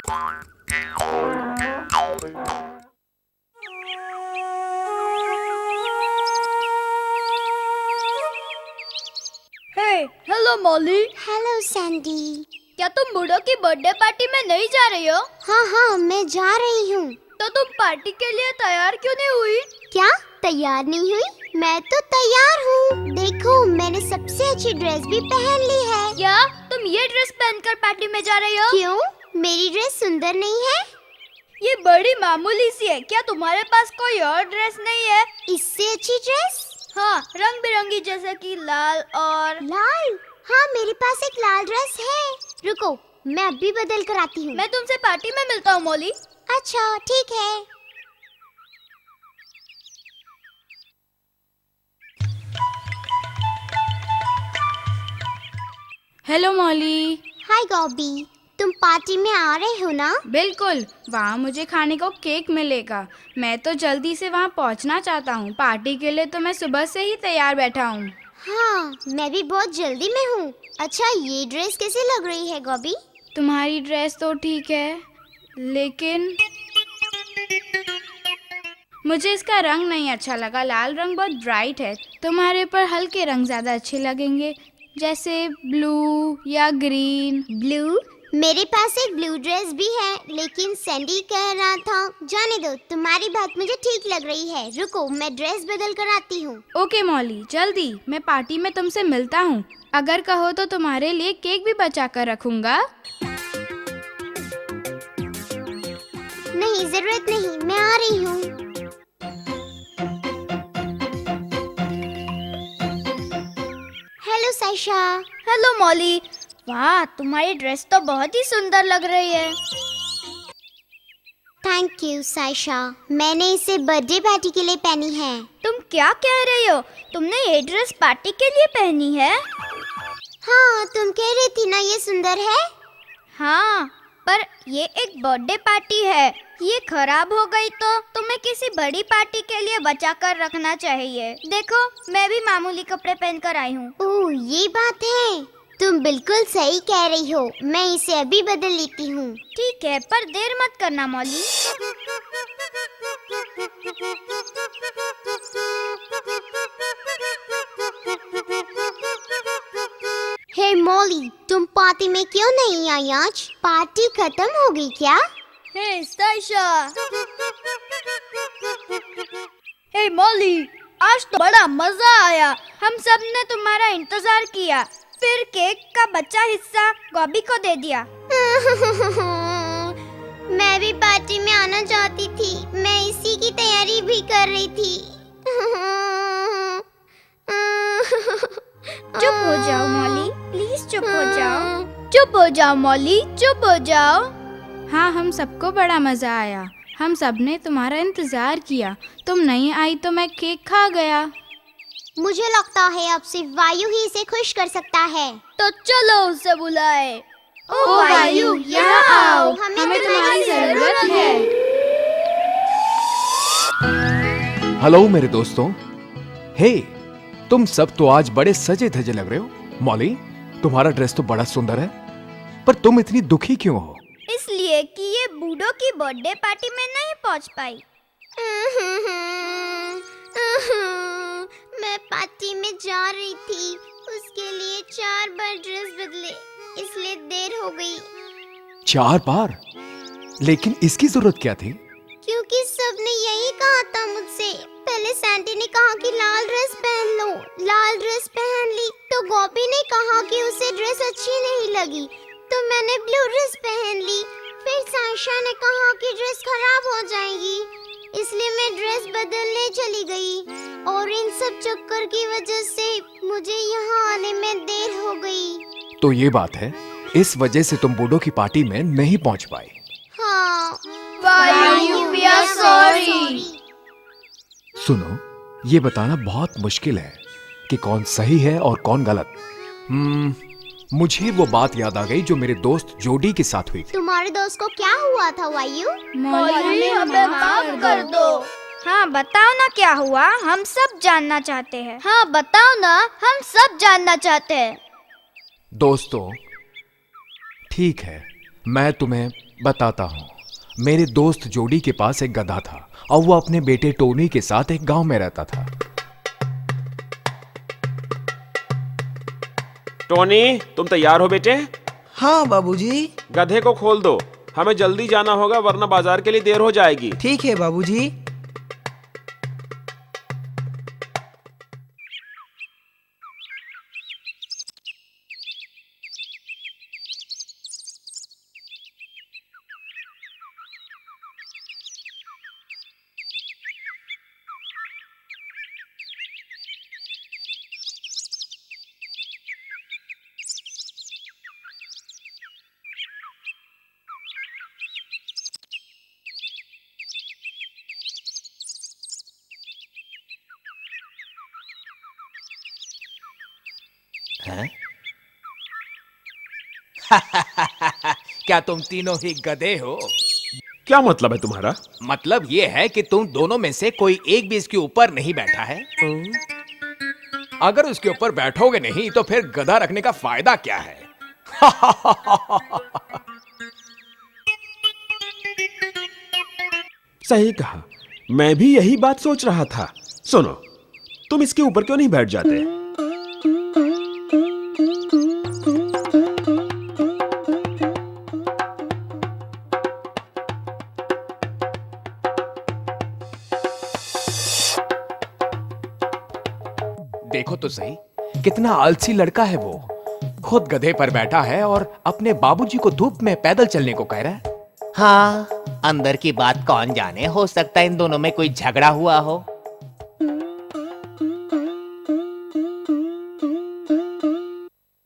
Hello Molly. Hello Sandy. क्या तुम बूढ़ों की बर्थडे पार्टी में नहीं जा रही हो? हाँ, मैं जा रही हूँ। तो तुम पार्टी के लिए तैयार क्यों नहीं हुई? क्या तैयार नहीं हुई? मैं तो तैयार हूँ। देखो, मैंने सबसे अच्छी ड्रेस भी पहन ली है। क्या तुम ये ड्रेस पहनकर पार्टी में जा रही हो? क्यों? मेरी ड्रेस सुंदर नहीं है? ये बड़ी मामूली सी है। क्या तुम्हारे पास कोई और ड्रेस नहीं है? इससे अच्छी ड्रेस? हाँ, रंग बिरंगी, जैसे कि लाल और लाल? हाँ, मेरे पास एक लाल ड्रेस है। रुको, मैं अभी बदल कर आती हूँ। मैं तुमसे पार्टी में मिलता हूँ मॉली। अच्छा, ठीक है। Hello Molly. हाय गॉबी, तुम पार्टी में आ रहे हो ना? बिल्कुल, वहाँ मुझे खाने को केक मिलेगा। मैं तो जल्दी से वहाँ पहुँचना चाहता हूँ। पार्टी के लिए तो मैं सुबह से ही तैयार बैठा हूँ। हाँ, मैं भी बहुत जल्दी में हूँ। अच्छा, ये ड्रेस कैसे लग रही है गॉबी? तुम्हारी ड्रेस तो ठीक है, लेकिन मुझे इसका रंग नहीं अच्छा लगा। लाल रंग बहुत ब्राइट है। तुम्हारे ऊपर हल्के रंग ज़्यादा अच्छे लगेंगे, जैसे ब्लू या ग्रीन। ब्लू? मेरे पास एक ब्लू ड्रेस भी है, लेकिन सैंडी कह रहा था। जाने दो, तुम्हारी बात मुझे ठीक लग रही है। रुको, मैं ड्रेस बदल कर आती हूँ। ओके मॉली, जल्दी। मैं पार्टी में तुमसे मिलता हूँ। अगर कहो तो तुम्हारे लिए केक भी बचा कर रखूँगा। नहीं, जरूरत नहीं, मैं आ रही हूँ। हेलो साइशा। Hello Molly. वाह, तुम्हारी ड्रेस तो बहुत ही सुंदर लग रही है। थैंक यू साइशा, मैंने इसे बर्थडे पार्टी के लिए पहनी है। तुम क्या कह रही हो? तुमने ये ड्रेस पार्टी के लिए पहनी है? हाँ, तुम कह रही थी ना ये सुंदर है। हाँ, पर ये एक बर्थडे पार्टी है। ये खराब हो गई तो तुम्हें किसी बड़ी पार्टी के लिए बचा कर रखना चाहिए। देखो, मैं भी मामूली कपड़े पहनकर आई हूँ। ओह, ये बात है। तुम बिल्कुल सही कह रही हो। मैं इसे अभी बदल लेती हूँ। ठीक है, पर देर मत करना मॉली। हे मॉली, तुम पार्टी में क्यों नहीं आई आज? पार्टी खत्म हो गई क्या? हे साइशा। हे मॉली, आज तो बड़ा मजा आया। हम सब ने तुम्हारा इंतजार किया, फिर केक का बचा हिस्सा गॉबी को दे दिया। मैं भी पार्टी में आना चाहती थी। मैं इसी की तैयारी भी कर रही थी। चुप हो जाओ मॉली, प्लीज चुप हो जाओ। चुप हो जाओ मॉली, चुप हो जाओ। हाँ, हम सबको बड़ा मज़ा आया। हम सब ने तुम्हारा इंतज़ार किया। तुम नहीं आई तो मैं केक खा गया। मुझे लगता है अब सिर्फ वायु ही इसे खुश कर सकता है। तो चलो उसे बुलाए। ओ वायु, यहाँ आओ, हमें तुम्हारी ज़रूरत है। हेलो मेरे दोस्तों। हे, तुम सब तो आज बड़े सजे धजे लग रहे हो। मॉली, तुम्हारा ड्रेस तो बड़ा सुंदर है, पर तुम इतनी दुखी क्यों हो? इसलिए कि ये बूढ़ों की बर्थडे पार्टी में नहीं पहुंच पाई। मैं पार्टी में जा रही थी। उसके लिए 4 बार ड्रेस बदले, इसलिए देर हो गई। 4 बार? लेकिन इसकी जरूरत क्या थी? क्योंकि सबने यही कहा था मुझसे। पहले सैंटी ने कहा कि लाल ड्रेस पहन लो। लाल ड्रेस पहन ली तो गॉबी ने कहा कि उसे ड्रेस अच्छी नहीं लगी, तो मैंने ब्लू ड्रेस पहन ली। फिर साइशा ने कहा कि ड्रेस खराब हो जाएगी, इसलिए मैं ड्रेस बदलने चली गई। और इन सब चक्कर की वजह से मुझे यहाँ आने में देर हो गई। तो ये बात है, इस वजह से तुम बूढ़ों की पार्टी में नहीं पहुंच पाई। हाँ। वायु, we are sorry। सुनो, ये बताना बहुत मुश्किल है कि कौन सही है और कौन गलत। मुझे वो बात याद आ गई जो मेरे दोस्त जोडी के साथ हुई थी। तुम्हारे दोस्त को क्या हुआ था वायु? मॉली, हमें माफ कर दो। हाँ, बताओ ना क्या हुआ, हम सब जानना चाहते हैं। हाँ, बताओ ना, हम सब जानना चाहते हैं। दोस्तों, ठीक है, मैं तुम्हें बताता हूँ। मेरे दोस्त जोडी के पास एक गधा था और वो अपने बेटे टोनी के साथ एक गांव में रहता था। टोनी, तुम तैयार हो बेटे? हाँ बाबूजी। गधे को खोल दो, हमें जल्दी जाना होगा वरना बाजार के लिए देर हो जाएगी। ठीक है बाबूजी। क्या तुम तीनों ही गधे हो? क्या मतलब है तुम्हारा? मतलब ये है कि तुम दोनों में से कोई एक भी इसके ऊपर नहीं बैठा है। अगर उसके ऊपर बैठोगे नहीं तो फिर गधा रखने का फायदा क्या है? सही कहा, मैं भी यही बात सोच रहा था। सुनो, तुम इसके ऊपर क्यों नहीं बैठ जाते? देखो तो सही, कितना आलसी लड़का है वो। खुद गधे पर बैठा है और अपने बाबूजी को धूप में पैदल चलने को कह रहा है। हाँ, अंदर की बात कौन जाने, हो सकता है इन दोनों में कोई झगड़ा हुआ हो।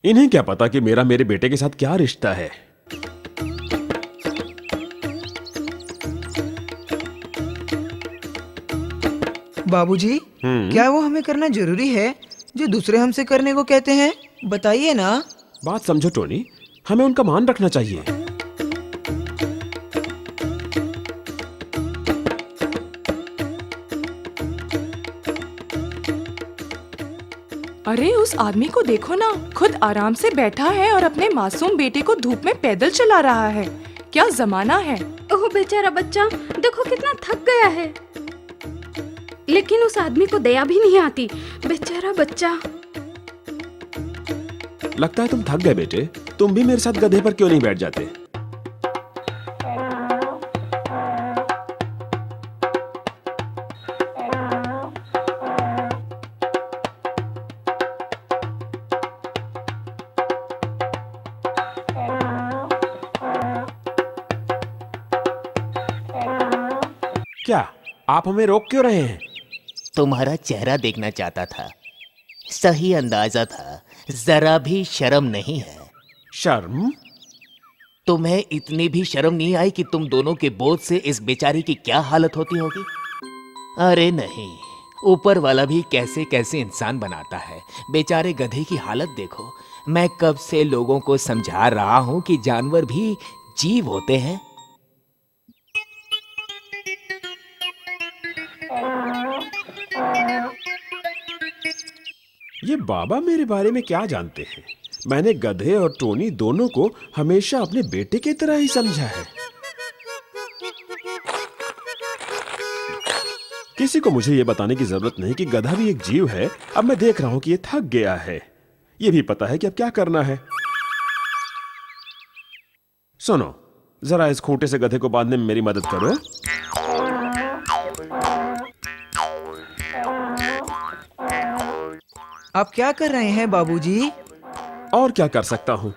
इन्हें क्या पता कि मेरा मेरे बेटे के साथ क्या रिश्ता है। बाबूजी, क्या वो हमें करना जरूरी है जो दूसरे हमसे करने को कहते हैं? बताइए ना। बात समझो टोनी, हमें उनका मान रखना चाहिए। अरे उस आदमी को देखो ना, खुद आराम से बैठा है और अपने मासूम बेटे को धूप में पैदल चला रहा है। क्या जमाना है। ओह बेचारा बच्चा, देखो कितना थक गया है। लेकिन उस आदमी को दया भी नहीं आती। बेचारा बच्चा। लगता है तुम थक गए बेटे। तुम भी मेरे साथ गधे पर क्यों नहीं बैठ जाते? क्या आप हमें रोक क्यों रहे हैं? तुम्हारा चेहरा देखना चाहता था। सही अंदाजा था, जरा भी शर्म नहीं है। शर्म? तुम्हें इतनी भी शर्म नहीं आई कि तुम दोनों के बोझ से इस बेचारी की क्या हालत होती होगी? अरे नहीं, ऊपर वाला भी कैसे कैसे इंसान बनाता है। बेचारे गधे की हालत देखो। मैं कब से लोगों को समझा रहा हूं कि जानवर भी जीव होते हैं। ये बाबा मेरे बारे में क्या जानते हैं? मैंने गधे और टोनी दोनों को हमेशा अपने बेटे की तरह ही समझा है। किसी को मुझे ये बताने की जरूरत नहीं कि गधा भी एक जीव है। अब मैं देख रहा हूं कि ये थक गया है। ये भी पता है कि अब क्या करना है। सुनो, जरा इस खूंटे से गधे को बांधने में मेरी मदद करो। आप क्या कर रहे हैं बाबूजी? और क्या कर सकता हूं?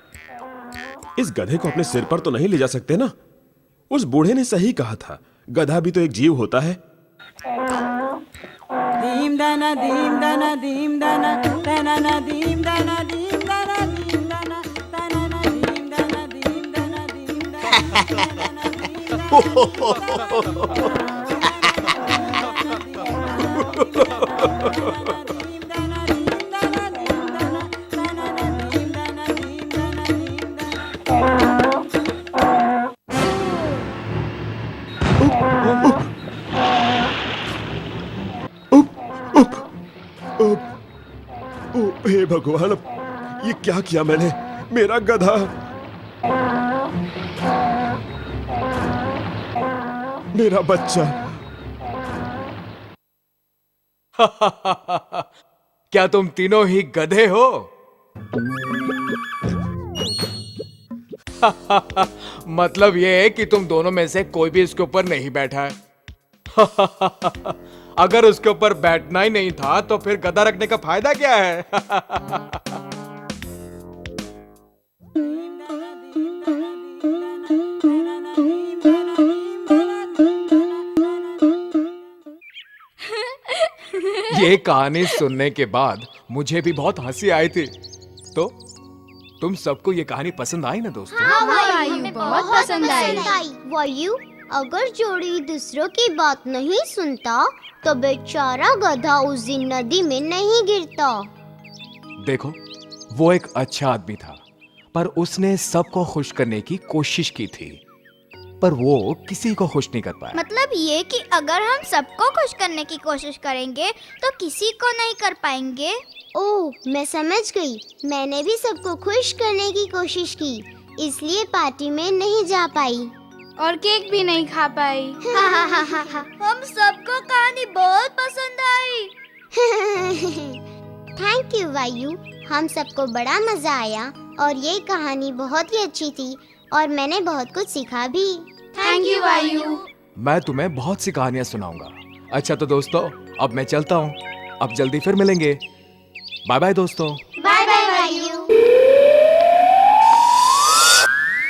इस गधे को अपने सिर पर तो नहीं ले जा सकते ना। उस बूढ़े ने सही कहा था, गधा भी तो एक जीव होता है। दीम दाना दीम दाना दीम दाना दाना ना दीम दाना दीम दाना दीम दाना दाना ना दीम दाना दीम दाना दीम हे भगवान, अब ये क्या किया मैंने? मेरा गधा। मेरा बच्चा। क्या तुम तीनों ही गधे हो? मतलब ये है कि तुम दोनों में से कोई भी इसके ऊपर नहीं बैठा है। अगर उसके ऊपर बैठना ही नहीं था तो फिर गधा रखने का फायदा क्या है? ये कहानी सुनने के बाद मुझे भी बहुत हंसी आई थी। तो तुम सबको ये कहानी पसंद आई ना दोस्तों? हाँ वायु, हमें बहुत पसंद आई। वायु, अगर जोड़ी दूसरों की बात नहीं सुनता तो बेचारा गधा उस दिन नदी में नहीं गिरता। देखो, वो एक अच्छा आदमी था, पर उसने सबको खुश करने की कोशिश की थी, पर वो किसी को खुश नहीं कर पाया। मतलब ये कि अगर हम सबको खुश करने की कोशिश करेंगे तो किसी को नहीं कर पाएंगे। ओह, मैं समझ गई। मैंने भी सबको खुश करने की कोशिश की, इसलिए पार्टी में नहीं जा पाई। और केक भी नहीं खा पाई। हम सबको कहानी बहुत पसंद आई। थैंक यू वायु, हम सबको बड़ा मजा आया और ये कहानी बहुत ही अच्छी थी और मैंने बहुत कुछ सीखा भी। थैंक यू वायु। मैं तुम्हें बहुत सी कहानियां सुनाऊंगा। अच्छा तो दोस्तों, अब मैं चलता हूँ। अब जल्दी फिर मिलेंगे। बाय बाय दोस्तों।